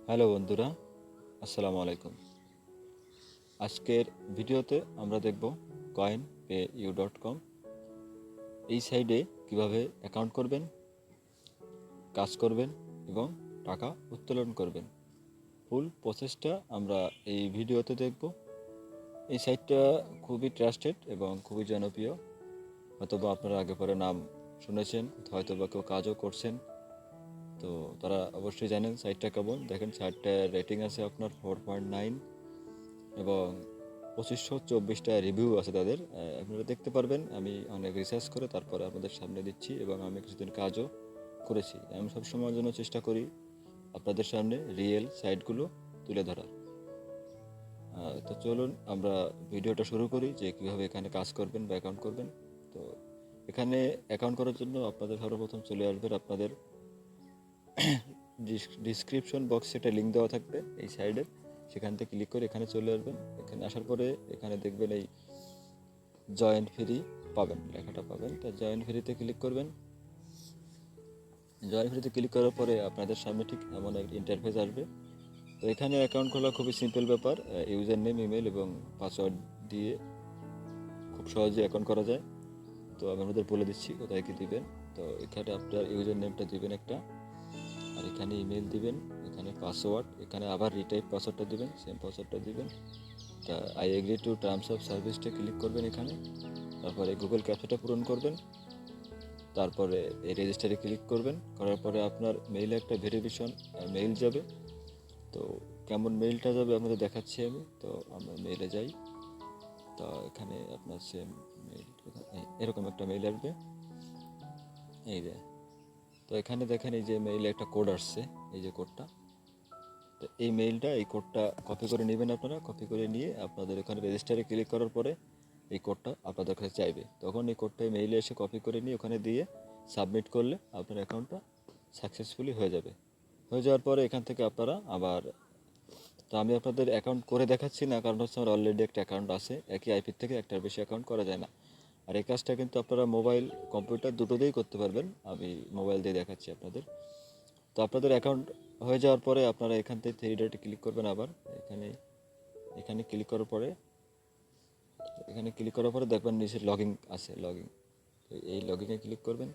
Hello বন্ধুরা, আসসালামু আলাইকুম। আজকের ভিডিওতে আমরা দেখব coinpayu.com। এই সাইটে কিভাবে অ্যাকাউন্ট করবেন, কাজ করবেন এবং টাকা উত্তোলন করবেন। ফুল প্রসেসটা আমরা এই ভিডিওতে দেখব। এই সাইটটা খুবই ট্রাস্টেড এবং খুবই জনপ্রিয়। হয়তোবা আপনারা আগে পরে নাম শুনেছেন, হয়তোবা কেউ কাজও করছেন। তো তারা অবশ্যই জানেন সাইটটা কেমন। দেখেন সাইটটার রেটিং আছে আপনার 4.9 এবং 2524টা রিভিউ আছে তাদের। আপনারা দেখতে পারবেন। আমি অনেক রিসার্চ করে তারপরে আপনাদের সামনে দিচ্ছি এবং আমি কিছুদিন কাজও করেছি। আমি সবসময়ের জন্য চেষ্টা করি আপনাদের সামনে রিয়েল সাইটগুলো তুলে ধরার। তো চলুন আমরা ভিডিওটা শুরু করি যে কীভাবে এখানে কাজ করবেন বা অ্যাকাউন্ট করবেন। তো এখানে অ্যাকাউন্ট করার জন্য আপনাদের সর্বপ্রথম চলে আসবেন আপনাদের ডিসক্রিপশন বক্সে একটা লিঙ্ক দেওয়া থাকবে এই সাইডে, সেখান থেকে ক্লিক করে এখানে চলে আসবেন। এখানে আসার পরে এখানে দেখবেন এই জয়েন্ট ফ্রি পাবেন, লেখাটা পাবেন। তো জয়েন্ট ফ্রিতে ক্লিক করবেন। জয়েন্ট ফ্রিতে ক্লিক করার পরে আপনাদের সামনে ঠিক এমন একটা ইন্টারফেস আসবে। তো এখানে অ্যাকাউন্ট খোলা খুবই সিম্পল ব্যাপার। ইউজার নেম, ইমেল এবং পাসওয়ার্ড দিয়ে খুব সহজে অ্যাকাউন্ট করা যায়। তো আমি আপনাদের বলে দিচ্ছি কোথায় কী দিবেন। তো এখানে আপনার ইউজার নেমটা দিবেন একটা, আর এখানে ইমেল দিবেন, এখানে পাসওয়ার্ড, এখানে আবার রিটাইপ পাসওয়ার্ডটা দিবেন, সেম পাসওয়ার্ডটা দিবেন। তা I agree to terms of সার্ভিসটা ক্লিক করবেন এখানে। তারপরে গুগল ক্যাপচাটা পূরণ করবেন। তারপরে এই রেজিস্টারে ক্লিক করবেন। করার পরে আপনার মেইলে একটা ভেরিফিকেশন মেইল যাবে। তো কেমন মেইলটা যাবে আপনাদের দেখাচ্ছি আমি। তো আমরা মেইলে যাই। তো এখানে আপনার সেম মেইল এরকম একটা মেইল আসবে, এই যে। তো এখানে দেখেন এই যে মেইলে একটা কোড আসছে, এই যে কোডটা। তো এই মেইলটা, এই কোডটা কপি করে নেবেন আপনারা। কপি করে নিয়ে আপনাদের এখানে রেজিস্টারে ক্লিক করার পরে এই কোডটা আপনাদের কাছে চাইবে। তখন এই কোডটা মেইলে এসে কপি করে নিয়ে ওখানে দিয়ে সাবমিট করলে আপনার অ্যাকাউন্টটা সাকসেসফুলি হয়ে যাবে। হয়ে যাওয়ার পরে এখান থেকে আপনারা আবার, তো আমি আপনাদের অ্যাকাউন্ট করে দেখাচ্ছি না, কারণ হচ্ছে আমার অলরেডি একটা অ্যাকাউন্ট আছে। একই আইপির থেকে একটার বেশি অ্যাকাউন্ট করা যায় না। আর এই কাজটা কিন্তু আপনারা মোবাইল, কম্পিউটার দুটোতেই করতে পারবেন। আমি মোবাইল দিয়ে দেখাচ্ছি আপনাদের। তো আপনাদের অ্যাকাউন্ট হয়ে যাওয়ার পরে আপনারা এখান থেকে থ্রি ডটে ক্লিক করবেন। আবার এখানে এখানে ক্লিক করার পরে, দেখবেন নিচে লগইন আছে, লগইন। তো এই লগইনে ক্লিক করবেন।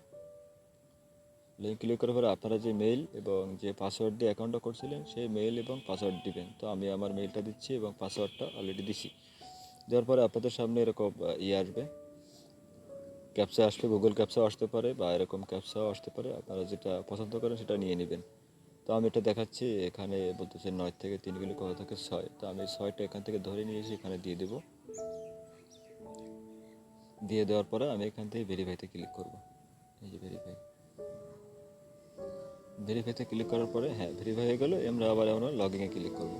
লিঙ্ক ক্লিক করার পরে আপনারা যে মেইল এবং যে পাসওয়ার্ড দিয়ে অ্যাকাউন্টটা করছিলেন সেই মেইল এবং পাসওয়ার্ড দিবেন। তো আমি আমার মেইলটা দিচ্ছি এবং পাসওয়ার্ডটা অলরেডি দিছি। দেওয়ার পরে আপনাদের সামনে এরকম আসবে, ক্যাপচা আসবে। গুগল ক্যাপচাও আসতে পারে বা এরকম ক্যাপচাও আসতে পারে। আপনারা যেটা পছন্দ করেন সেটা নিয়ে নেবেন। তো আমি এটা দেখাচ্ছি। এখানে বলতেছে 9 থেকে 3 কিলো কোথা থেকে 6। তো আমি 6টা এখান থেকে ধরে নিয়ে এসে এখানে দিয়ে দেবো। দিয়ে দেওয়ার পরে আমি এখান থেকে ভেরিফাইতে ক্লিক করব। এই যে ভেরিফাইতে ক্লিক করার পরে, হ্যাঁ, ভেরিফাই হয়ে গেলো। আমরা লগইনে ক্লিক করব।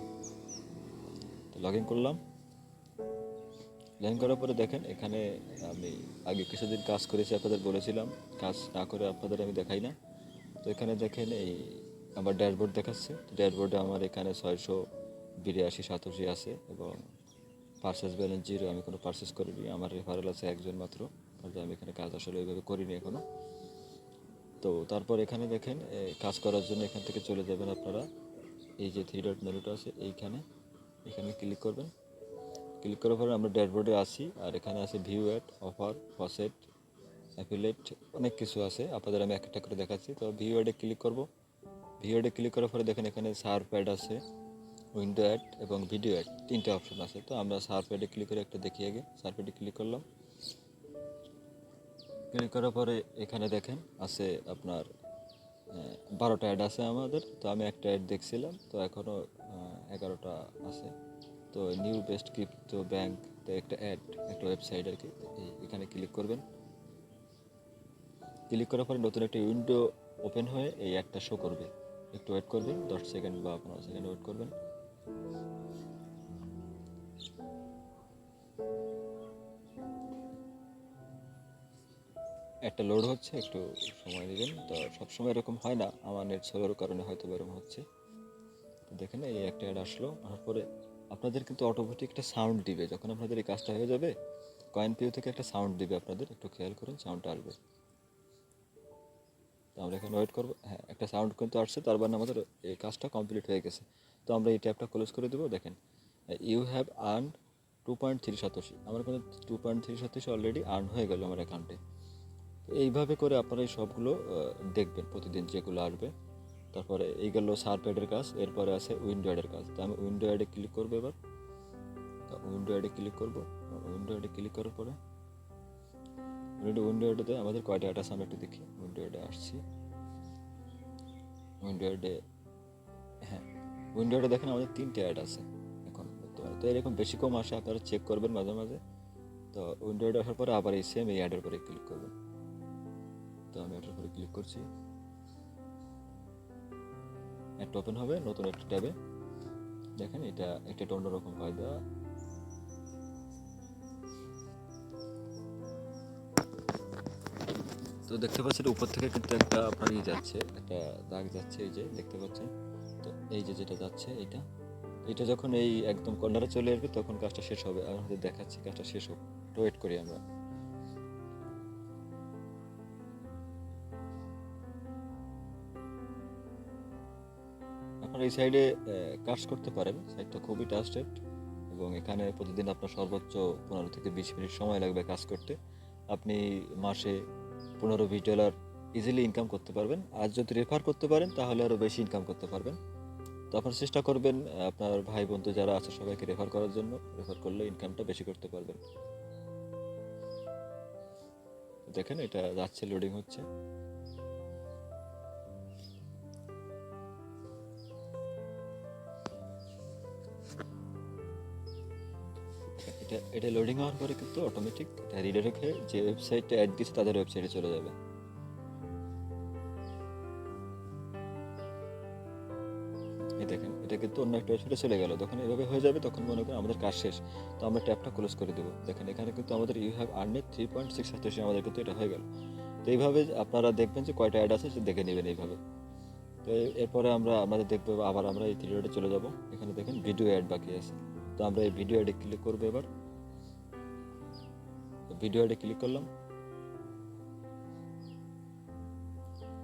তো লগ ইন করলাম। লগ ইন করার পরে দেখেন এখানে আমি আগে কিছুদিন কাজ করেছি, আপনাদের বলেছিলাম। কাজ না করে আপনাদের আমি দেখাই না। তো এখানে দেখেন এই আমার ড্যাশবোর্ড দেখাচ্ছে। ড্যাশবোর্ডে আমার এখানে 682 আছে এবং পার্সেস ব্যালেন্স 0। আমি কোনো পার্সেস করিনি। আমার রেফারেল আছে একজন মাত্র, কারণ আমি এখানে কাজ আসলে ওইভাবে করিনি এখনও। তো তারপর এখানে দেখেন কাজ করার জন্য এখান থেকে চলে যাবেন আপনারা। এই যে থ্রি ডট মেনুটা আছে এইখানে, এখানে ক্লিক করবেন। ক্লিক করার পরে আমরা ড্যাশবোর্ডে আসি। আর এখানে আছে view ad, offer, faucet, affiliate, অনেক কিছু আছে। আপনাদের আমি একটা করে দেখাচ্ছি। তো ভিউ অ্যাডে ক্লিক করব। ভিউ অ্যাডে ক্লিক করার পরে দেখেন এখানে সার্ফ অ্যাড আছে, উইন্ডো অ্যাড এবং ভিডিও অ্যাড, তিনটে অপশন আছে। তো আমরা সার্ফ অ্যাডে ক্লিক করে একটা দেখি আগে। সার্ফ অ্যাডে ক্লিক করলাম। ক্লিক করার পরে এখানে দেখেন আছে আপনার 12টা অ্যাড আছে আমাদের। তো আমি একটা অ্যাড দেখছিলাম, তো এখনও 11টা আছে। তো নিউ বেস্ট ক্রিপ্টো ব্যাংক, তো একটা অ্যাড, একটা ওয়েবসাইট আর কি। এখানে ক্লিক করবেন। ক্লিক করার পরে নতুন একটা উইন্ডো ওপেন হয়ে এই অ্যাডটা শো করবে। একটু ওয়েট করবেন, 10 সেকেন্ড বা 15 সেকেন্ড ওয়েট করবেন। একটা লোড হচ্ছে, একটু সময় নেবেন। তো সবসময় এরকম হয় না, আমার নেট স্লোর কারণে হয়তো এরকম হচ্ছে। তো দেখেন এই একটা অ্যাড আসলো। আসার পরে আপনাদের কিন্তু অটোমেটিক একটা সাউন্ড দিবে যখন আপনাদের এই কাজটা হয়ে যাবে। কয়েন পিউ থেকে একটা সাউন্ড দিবে আপনাদের, একটু খেয়াল করুন, সাউন্ডটা আসবে। তো আমরা এখানে ওয়েট করবো। হ্যাঁ, একটা সাউন্ড কিন্তু আসছে, তার মানে আমাদের এই কাজটা কমপ্লিট হয়ে গেছে। তো আমরা এই ট্যাবটা ক্লোজ করে দেবো। দেখেন, ইউ হ্যাভ আর্ন 2.3 সাতোশি, আমার কিন্তু 2.3 সাতোশি অলরেডি আর্ন হয়ে গেল আমার অ্যাকাউন্টে। এইভাবে করে আপনারা এই সবগুলো দেখবেন প্রতিদিন যেগুলো আসবে। তারপরে এই গেল সার্প অ্যাডের কাজ, এরপরে আছে উইন্ডো অ্যাডের কাজ। তো আমি উইন্ডো অ্যাডে ক্লিক করবো এবার। তো উইন্ডো অ্যাডে ক্লিক করবো। উইন্ডো অ্যাডে ক্লিক করার পরে উইন্ডো অ্যাডে আমাদের কয়টা অ্যাড আছে আমরা একটু দেখি। উইন্ডো অ্যাডে আসছি। উইন্ডো অ্যাডে, হ্যাঁ, উইন্ডো অ্যাডে দেখেন আমাদের 3টে অ্যাড আছে এখন বর্তমানে। তো এরকম বেশি কম আসে, আপনারা চেক করবেন মাঝে মাঝে। তো উইন্ডো অ্যাডে আসার পরে আবার এই সেম এই অ্যাডের পরে ক্লিক করবেন। তো আমি এটার পরে ক্লিক করছি, একটা ওপেন হবে নতুন একটা ট্যাবে। দেখেন এটা একটা অন্যরকম ফায়দা। তো দেখতে পাচ্ছেন উপর থেকে কিন্তু একটা আপনার যাচ্ছে, একটা দাগ যাচ্ছে, এই যে দেখতে পাচ্ছেন। তো এই যে যেটা যাচ্ছে এটা যখন এই একদম কর্নারে চলে আসবে তখন কাজটা শেষ হবে। আর আমাদের দেখাচ্ছি কাজটা শেষ হোক, ওয়েট করি আমরা। আপনারা এই সাইডে কাজ করতে পারেন, সাইডটা খুবই ট্রাস্টেড এবং এখানে প্রতিদিন আপনার সর্বোচ্চ 15 থেকে 20 মিনিট সময় লাগবে কাজ করতে। আপনি মাসে 15-20 ডলার ইজিলি ইনকাম করতে পারবেন। আর যদি রেফার করতে পারেন তাহলে আরও বেশি ইনকাম করতে পারবেন। তো আপনার চেষ্টা করবেন আপনার ভাই বন্ধু যারা আছে সবাইকে রেফার করার জন্য। রেফার করলে ইনকামটা বেশি করতে পারবেন। দেখেন এটা যাচ্ছে, লোডিং হচ্ছে। এটা লোডিং হওয়ার পরে কিন্তু অটোমেটিক এটা রিডাইরেক্ট হয়ে যে ওয়েবসাইটে অ্যাড দিচ্ছে তাদের ওয়েবসাইটে চলে যাবে। এই দেখেন এটা কিন্তু অন্য একটা ওয়েবসাইটে চলে গেল। যখন এভাবে হয়ে যাবে তখন মনে করেন আমাদের কাজ শেষ। তো আমরা ট্যাবটা ক্লোজ করে দেবো। দেখেন এখানে কিন্তু আমাদের ইউ হ্যাভ আর্নেড 3.6 সাতোশি আমাদের কিন্তু এটা হয়ে গেল। তো এইভাবে আপনারা দেখবেন যে কয়টা অ্যাড আছে সে দেখে নেবেন এইভাবে। তো এরপরে আমাদের দেখবো আবার আমরা এই থ্রিডে চলে যাব। এখানে দেখেন ভিডিও অ্যাড বাকি আছে। তো আমরা এই ভিডিও অ্যাডে ক্লিক করবো এবার। ভিডিও অ্যাডে ক্লিক করলাম।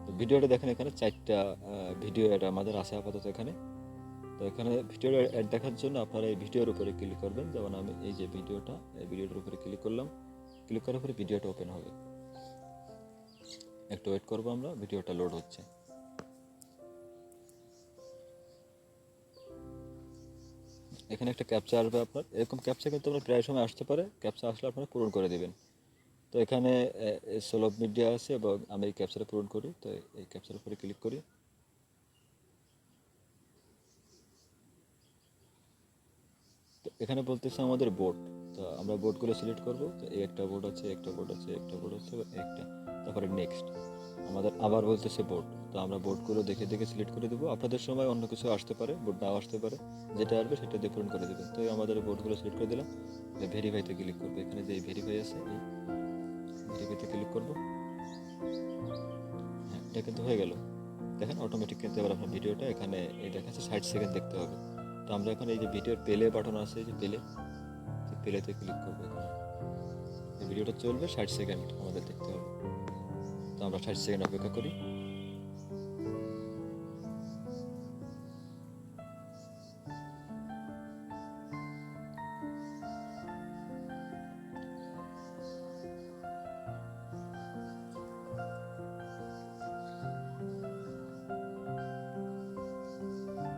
তো ভিডিওটা দেখেন এখানে 4টা ভিডিও অ্যাড আমাদের আছে আপাতত এখানে। তো এখানে ভিডিও অ্যাড দেখার জন্য আপনারা এই ভিডিওর উপরে ক্লিক করবেন। যেমন আমি এই যে ভিডিওটার উপরে ক্লিক করলাম। ক্লিক করার পরে ভিডিওটা ওপেন হবে। একটু ওয়েট করবো আমরা, ভিডিওটা লোড হচ্ছে। এখানে একটা ক্যাপচা আসবে আপনার। এরকম ক্যাপচা কিন্তু আপনার প্রায় সময় আসতে পারে, ক্যাপচা আসলে আপনারা পূরণ করে দেবেন। তো এখানে সোলভ মিডিয়া আছে এবং আমি এই ক্যাপচাটা পূরণ করি। তো এই ক্যাপচার উপরে ক্লিক করি। তো এখানে বলতেছে আমাদের বোর্ড। তো আমরা বোর্ডগুলো সিলেক্ট করব। তো এই একটা বোর্ড আছে, একটা বোর্ড আছে, একটা বোর্ড আছে, একটা, তারপরে নেক্সট আমাদের আবার বলতেছে বোর্ড। তো আমরা বোর্ডগুলো দেখে দেখে সিলেক্ট করে দেবো। আপনাদের সময় অন্য কিছু আসতে পারে, বোর্ড নাও আসতে পারে, যেটা আসবে সেটা দিয়ে পূরণ করে দেবেন। তো আমাদের বোর্ডগুলো সিলেক্ট করে দিলাম। ভেরিফাইতে ক্লিক করবো। এখানে যে ভেরিফাই আছে এই ভেরিফাইতে ক্লিক করবো। হ্যাঁ, এটা কিন্তু হয়ে গেল। দেখেন অটোমেটিক কিন্তু এবার আপনার ভিডিওটা এখানে এই দেখাচ্ছে 60 সেকেন্ড দেখতে হবে। তো আমরা এখন এই যে ভিডিওর প্লে বাটন আছে, এই যে প্লেতে ক্লিক করবো। এখানে এই ভিডিওটা চলবে 60 সেকেন্ড আমাদের দেখতে হবে। তো আমরা 60 সেকেন্ড অপেক্ষা করি।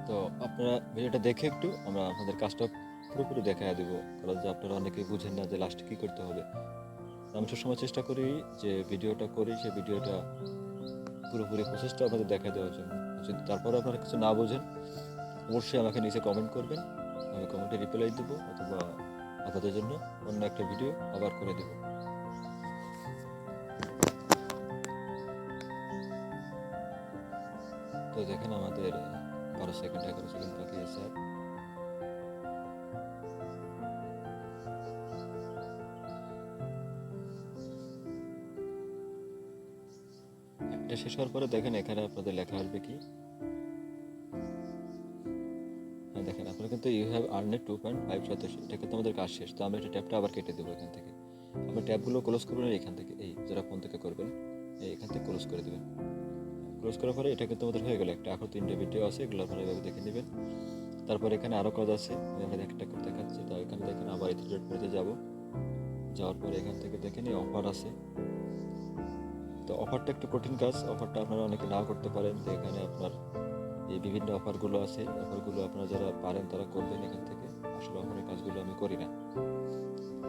তো আপনারা ভিডিওটা দেখে একটু আমরা আপনাদের কাজটা পুরোপুরি দেখা দেবো, কারণ যে আপনারা অনেকেই বুঝেন না যে লাস্টে কী করতে হবে। আমি সবসময় চেষ্টা করি যে ভিডিওটা করি সেই ভিডিওটা পুরোপুরি প্রসেসটা আপনাদের দেখা দেওয়ার জন্য। যদি তারপরে আপনারা কিছু না বোঝেন অবশ্যই আমাকে নিচে কমেন্ট করবেন, আমি কমেন্টে রিপ্লাই দেবো, অথবা আপনাদের জন্য অন্য একটা ভিডিও আবার করে দেবো। তো দেখেন আমাদের 12 সেকেন্ড 11 সেকেন্ড বাকি আছে। এটা শেষ হওয়ার পরে দেখেন এখানে আপনাদের লেখা আসবে কি, হ্যাঁ দেখেন আপনারা কিন্তু ইউ হ্যাভ আর্নেড 2.5 সাতোশি। এটা কিন্তু আমাদের কাজ শেষ। তো আমরা একটা ট্যাবটা আবার কেটে দেবো এখান থেকে। আপনার ট্যাবগুলো ক্লোজ করবেন এখান থেকে, এই যারা ফোন থেকে করবেন এখান থেকে ক্লোজ করে দেবেন। ক্লোজ করার পরে এটা কিন্তু আমাদের হয়ে গেল, একটা এখন 3টা ভিডিও আছে, এগুলো আপনারা এভাবে দেখে নেবেন। তারপর এখানে আরও কাজ আছে, আমি আপনাদের একটা করে দেখাচ্ছি। তো এখানে দেখেন আবার এই থ্রি ডট মেনুতে যাব, যাওয়ার পরে এখান থেকে দেখেন এই অফার আছে। তো অফারটা একটু কঠিন কাজ, অফারটা আপনারা অনেকে নাও করতে পারেন। তো এখানে আপনার এই বিভিন্ন অফারগুলো আছে, অফারগুলো আপনারা যারা পারেন তারা করবেন এখান থেকে। আসলে অফারের কাজগুলো আমি করি না,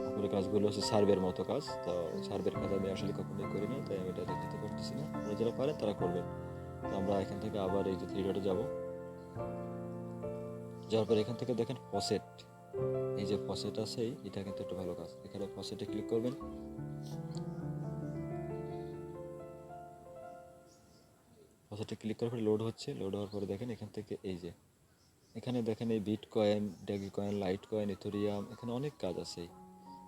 অফারের কাজগুলো হচ্ছে সার্ভের মতো কাজ। তো সার্ভের কাজ আমি আসলে কখনোই করি না, তাই আমি এটা দেখাতে পারতেছি না। আপনারা যারা পারেন তারা করবেন। তো আমরা এখান থেকে আবার এই যে থ্রি ডটে যাবো, যাওয়ার পর এখান থেকে দেখেন ফসেট, এই যে ফসেট আছে এটা কিন্তু একটা ভালো কাজ। এখানে ফসেটে ক্লিক করবেন, ফসেটে ক্লিক করার পরে লোড হচ্ছে, লোড হওয়ার পরে দেখেন এখান থেকে এই যে এখানে দেখেন এই Bitcoin, Dogecoin, Litecoin, Ethereum, এখানে অনেক কাজ আছে।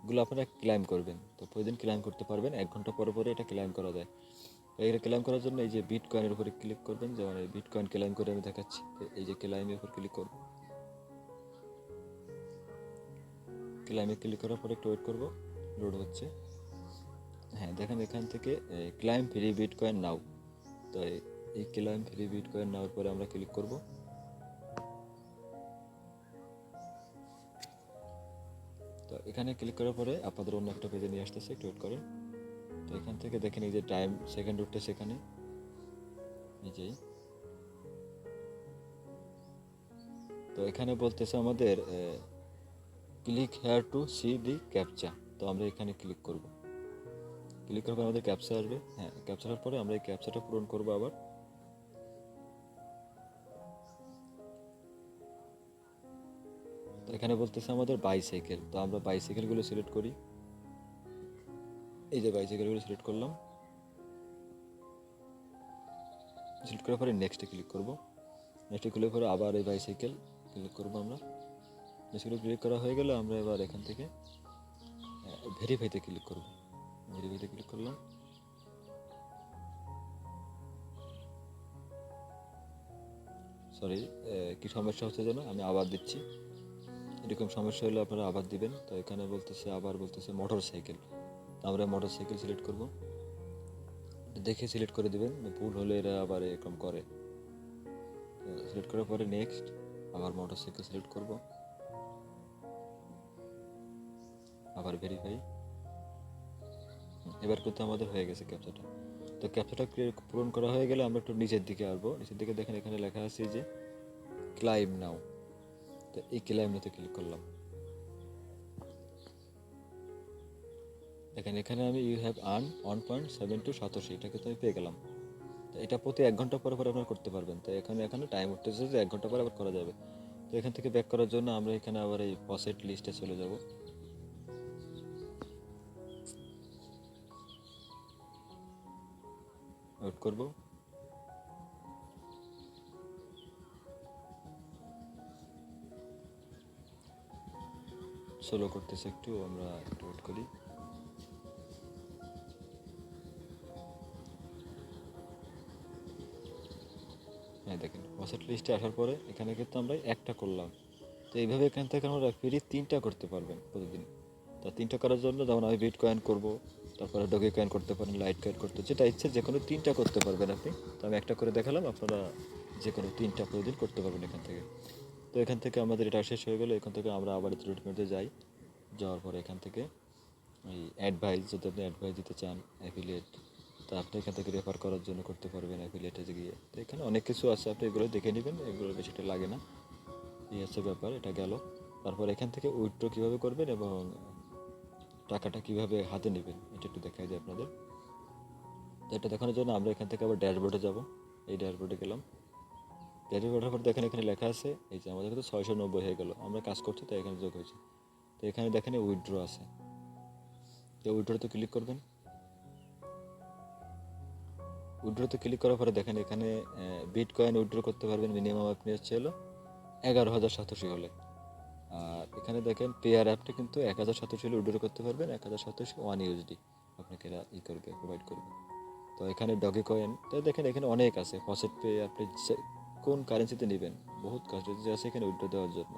এগুলো আপনারা ক্লাইম করবেন, তো প্রতিদিন ক্লাইম করতে পারবেন, 1 ঘন্টা পরে পরে এটা ক্লাইম করা যায়। তো এটা ক্লাইম করার জন্য এই যে বিট কয়েনের উপরে ক্লিক করবেন, যেমন এই বিট কয়েন ক্লাইম করে আমি দেখাচ্ছি। তো এই যে ক্লাইমের উপর ক্লিক করব, ক্লাইমে ক্লিক করার পরে একটু ওয়েট করব, লোড হচ্ছে। হ্যাঁ দেখেন এখান থেকে ক্লাইম ফ্রি বিট কয়েন নাও, তো এই ক্লাইম ফ্রি বিট কয়েন নেওয়ার পরে আমরা ক্লিক করব। তো এখানে ক্লিক করার পরে আপনাদের অন্য একটা পেজে নিয়ে আসতেছে, একটু ওয়েট করেন। তো এখান থেকে দেখেন এই যে টাইম সেকেন্ড উঠতেছে এখানে, এই যে। তো এখানে বলতেছে আমাদের click here to see the captcha, তো আমরা এখানে ক্লিক করব। ক্লিক করার পর আমাদের ক্যাপচা আসবে, হ্যাঁ ক্যাপচার পরে আমরা এই ক্যাপচাটা পূরণ করব আবার। তো এখানে বলতেছে আমাদের বাইসাইকেল, তো আমরা বাইসাইকেলগুলো সিলেক্ট করি, এই যে বাইসাইকেলগুলো সিলেক্ট করলাম। সিলেক্ট করার পরে নেক্সটে ক্লিক করব, নেক্সটে ক্লিক করে আবার এই বাইসাইকেল ক্লিক করব আমরা। নেক্সটে ক্লিক করা হয়ে গেলে আমরা এবার এখান থেকে ভেরিফাইতে ক্লিক করব, ভেরিফাইতে ক্লিক করলাম। সরি, কি সমস্যা হচ্ছে যেন, আমি আবার দিচ্ছি। এরকম সমস্যা হলে আপনারা আবার দিবেন। তো এখানে বলতেছে আবার বলতেছে মোটর সাইকেল, তো আমরা মোটর সাইকেল সিলেক্ট করব, দেখে সিলেক্ট করে দিবেন, ভুল হলে এরা আবার এরকম করে। সিলেক্ট করার পরে নেক্সট আবার মোটর সাইকেল সিলেক্ট করব, আবার ভেরিফাই। এবার কিন্তু আমাদের হয়ে গেছে ক্যাপচাটা। তো ক্যাপচাটা পূরণ করা হয়ে গেলে আমরা একটু নিচের দিকে আসবো, নিচের দিকে দেখেন এখানে লেখা আছে যে ক্লাইম নাও, তো এই ক্লাইম নাওতে ক্লিক করলাম। দেখেন এখানে আমি ইউ হ্যাভ আর্ন 1.72 সাতোশি, এটা কিন্তু আমি পেয়ে গেলাম। তো এটা প্রতি 1 ঘন্টা পরে পরে আপনারা করতে পারবেন। তো এখানে টাইম উঠতেছে যে 1 ঘন্টা পরে আবার করা যাবে। তো এখান থেকে ব্যাক করার জন্য আমরা এখানে আবার এই ফসেট লিস্টে চলে যাব, ওয়েট করব। সোলো করতেছে একটু, আমরা একটু ওয়েট করি। হ্যাঁ দেখেন ফসেট লিস্টে আসার পরে এখানে কিন্তু আমরা একটা করলাম। তো এইভাবে এখান থেকে আমরা ফ্রি 3টা করতে পারবেন প্রতিদিন। তা 3টা করার জন্য যেমন আমি বিট কয়েন করবো, তারপরে ডগি কয়েন করতে পারেন, লাইট কয়েন করতে, যেটা ইচ্ছে যে কোনো 3টা করতে পারবেন আপনি। তো আমি একটা করে দেখালাম, আপনারা যে কোনো 3টা প্রতিদিন করতে পারবেন এখান থেকে। তো এখান থেকে আমাদের এটা শেষ হয়ে গেলো, এখান থেকে আমরা আবার ট্রিটমেন্টে যাই। যাওয়ার পরে এখান থেকে এই অ্যাডভাইস, যদি আপনি অ্যাডভাইস দিতে চান অ্যাফিলিয়েট, তা আপনি এখান থেকে রেফার করার জন্য করতে পারবেন অ্যাফিলিয়েটে গিয়ে। তো এখানে অনেক কিছু আছে, আপনি এগুলো দেখে নেবেন, এগুলো বেশিটা লাগে না। এই হচ্ছে ব্যাপার, এটা গেল। তারপর এখান থেকে উইথড্র কীভাবে করবেন এবং টাকাটা কীভাবে হাতে নেবেন এটা একটু দেখাই যায় আপনাদের। তো এটা দেখানোর জন্য আমরা এখান থেকে আবার ড্যাশবোর্ডে যাব, এই ড্যাশবোর্ডে গেলাম। ড্যাশবোর্ডের পর দেখেন এখানে লেখা আছে এই যে আমাদের কিন্তু 690 হয়ে গেল, আমরা কাজ করছি তাই এখানে যোগ হয়েছে। তো এখানে দেখেন উইথড্র আছে, তো উইথড্রতে ক্লিক করবেন। উইথড্রতে ক্লিক করার পরে দেখেন এখানে বিট কয়েন উইথড্র করতে পারবেন মিনিমাম আপনি হচ্ছে হলো 11,087 হলে। আর এখানে দেখেন পেয়ার অ্যাপটা কিন্তু 1,087 হলে উইথড্র করতে পারবেন, 1,087 1 USD আপনাকে এরা করবে, প্রোভাইড করবে। তো এখানে ডগি কয়েন, তো দেখেন এখানে অনেক আছে। ফসেট পে আপনি কোন কারেন্সিতে নেবেন, বহুত কারেন্সি আছে এখানে উইথড্র দেওয়ার জন্য।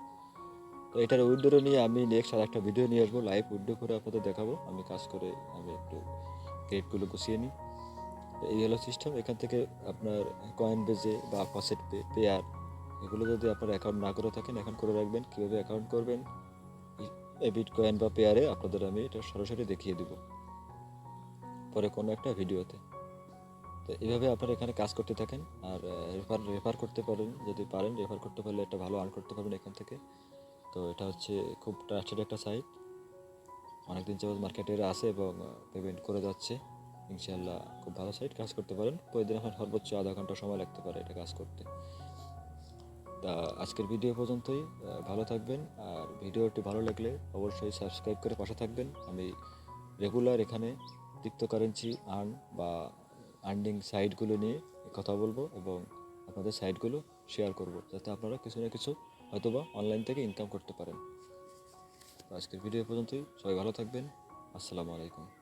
তো এটার উইথড্র নিয়ে আমি নেক্সট আর একটা ভিডিও নিয়ে আসবো, লাইভ উইথড্র করে আপনাদের দেখাবো আমি কাজ করে। আমি একটু ক্রেডিটগুলো গুছিয়ে নিই। এই হলো সিস্টেম। এখান থেকে আপনার কয়েন বেজে বা ফসেট পেয়ার এগুলো যদি আপনার অ্যাকাউন্ট না করে থাকেন, এখন করে রাখবেন। কীভাবে অ্যাকাউন্ট করবেন এই বিটকয়েন বা পেয়ারে আপনাদের আমি এটা সরাসরি দেখিয়ে দিব পরে কোনো একটা ভিডিওতে। তো এইভাবে আপনারা এখানে কাজ করতে থাকেন। আর রেফার করতে পারেন, যদি পারেন রেফার করতে পারলে একটা ভালো আর্ন করতে পারবেন এখান থেকে। তো এটা হচ্ছে খুব ট্রাস্টেড একটা সাইট, অনেকদিন যাবত মার্কেটে আছে এবং পেমেন্ট করে যাচ্ছে ইনশাআল্লাহ। খুব ভালো সাইট, কাজ করতে পারেন। প্রতিদিন আপনার সর্বোচ্চ আধা ঘন্টা সময় লাগতে পারে এটা কাজ করতে। তা আজকের ভিডিও পর্যন্তই। ভালো থাকবেন। আর ভিডিওটি ভালো লাগলে অবশ্যই সাবস্ক্রাইব করে পাশে থাকবেন। আমি রেগুলার এখানে ক্রিপ্টোকারেন্সি আর্ন বা আর্নিং সাইটগুলো নিয়ে কথা বলবো এবং আপনাদের সাইটগুলো শেয়ার করব, যাতে আপনারা কিছু না কিছু হয়তোবা অনলাইন থেকে ইনকাম করতে পারেন। তো আজকের ভিডিও পর্যন্তই। সবাই ভালো থাকবেন। আসসালামু আলাইকুম।